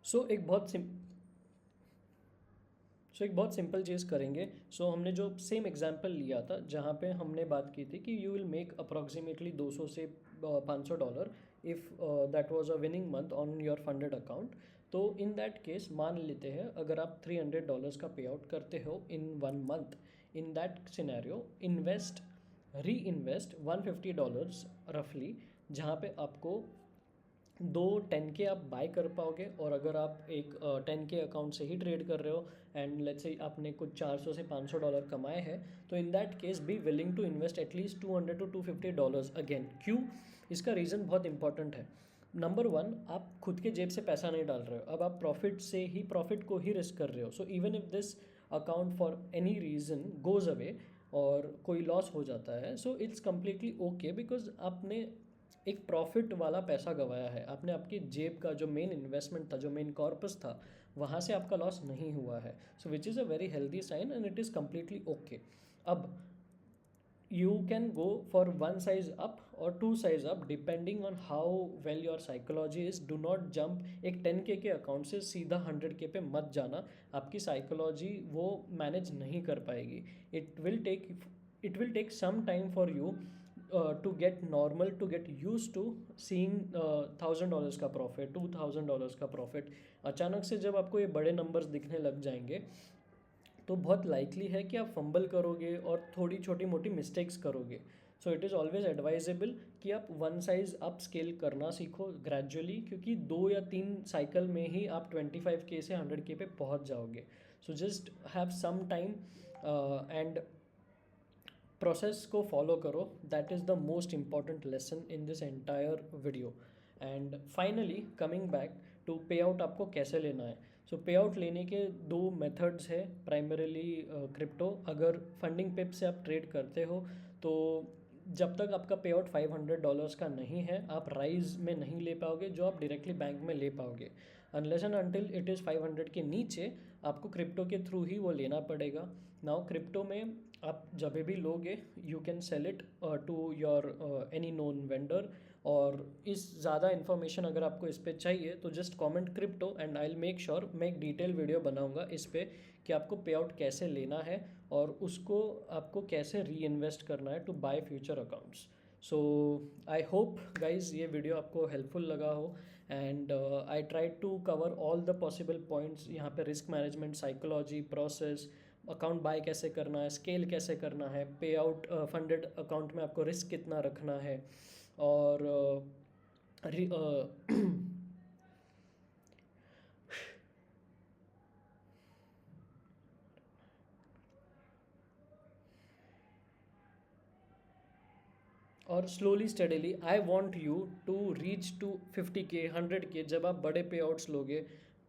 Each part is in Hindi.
सो एक बहुत सिंपल चीज़ करेंगे। हमने जो सेम एग्जांपल लिया था जहाँ पे हमने बात की थी कि यू विल मेक अप्रॉक्सीमेटली 200 से $500 if that was a winning month on your funded account. तो इन दैट केस मान लेते हैं अगर आप $300 का पे आउट करते हो इन 1 मंथ, इन दैट सिनेरियो री इन्वेस्ट $150 रफली, जहाँ पे आपको दो 10K आप बाय कर पाओगे। और अगर आप एक 10K अकाउंट से ही ट्रेड कर रहे हो एंड लेट्स से आपने कुछ 400 से $500 कमाए हैं, तो in that case be willing to invest at least $200 to $250 again. क्यों? इसका रीज़न बहुत इंपॉर्टेंट है। नंबर वन, आप खुद के जेब से पैसा नहीं डाल रहे हो, अब आप प्रॉफिट को ही रिस्क कर रहे हो। So even if this account for any reason goes away और कोई लॉस हो जाता है, so it's completely okay, because आपने एक प्रॉफिट वाला पैसा गवाया है। आपने आपकी जेब का जो मेन इन्वेस्टमेंट था, जो मेन कॉर्पस था, वहाँ से आपका लॉस नहीं हुआ है। So which is a very healthy sign and it is completely okay. अब you can go for one size up or two size up depending on how well your psychology is. Do not jump एक 10K के अकाउंट से सीधा 100K पे मत जाना। आपकी साइकोलॉजी वो मैनेज नहीं कर पाएगी। It will take some time for you to get normal, to get used to seeing $1000 का प्रॉफिट, $2000 का प्रॉफिट। अचानक से जब आपको ये बड़े नंबर्स दिखने लग जाएंगे तो बहुत लाइकली है कि आप फंबल करोगे और थोड़ी छोटी मोटी मिस्टेक्स करोगे। So it is always advisable कि आप वन साइज अप स्केल करना सीखो ग्रेजुअली, क्योंकि 2 या 3 साइकिल में ही आप 25K से 100K पे पहुंच जाओगे। So just have some time and process को फॉलो करो। That is the most important lesson in this entire video. And finally coming back to pay out, आपको कैसे लेना है। पे आउट लेने के दो मेथड्स है प्राइमरीली क्रिप्टो। अगर फंडिंग पिप से आप ट्रेड करते हो तो जब तक आपका पे आउट $500 का नहीं है, आप राइज में नहीं ले पाओगे जो आप डायरेक्टली बैंक में ले पाओगे। Unless and until it is 500 के नीचे आपको क्रिप्टो के थ्रू ही वो लेना पड़ेगा। नाउ क्रिप्टो में आप जब भी लोगे you can sell it to your any known vendor. और इस ज़्यादा इन्फॉर्मेशन अगर आपको इस पर चाहिए तो just comment crypto and I will make sure मैं एक डिटेल वीडियो बनाऊंगा इस पर कि आपको पे आउट कैसे लेना है और उसको आपको कैसे री इन्वेस्ट करना है to buy future accounts. So I hope guys ये वीडियो आपको हेल्पफुल लगा हो and I try to cover all the possible points यहाँ पे। Risk management, psychology, process, account buy कैसे करना है, स्केल कैसे करना है, पे आउट फंडेड अकाउंट में आपको रिस्क कितना रखना है, और और slowly steadily I want you to reach to 50K 100K। जब आप बड़े पे आउट्स लोगे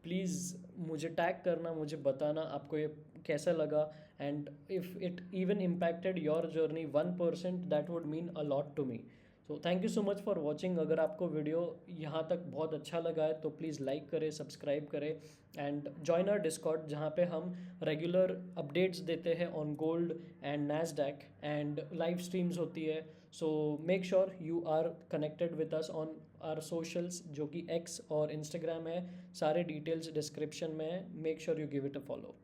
प्लीज़ मुझे टैग करना, मुझे बताना आपको ये कैसा लगा। And if it even impacted your journey 1%, that would mean a lot to me. So thank you so much for watching. अगर आपको वीडियो यहाँ तक बहुत अच्छा लगा है तो प्लीज़ लाइक करें, सब्सक्राइब करें एंड जॉइन आवर डिस्कॉर्ड, जहाँ पे हम रेगुलर अपडेट्स देते हैं on gold and Nasdaq and live streams होती है। So make sure you are connected with us on our socials, जो कि एक्स और इंस्टाग्राम है। सारे डिटेल्स डिस्क्रिप्शन में है। Make sure you give it a follow.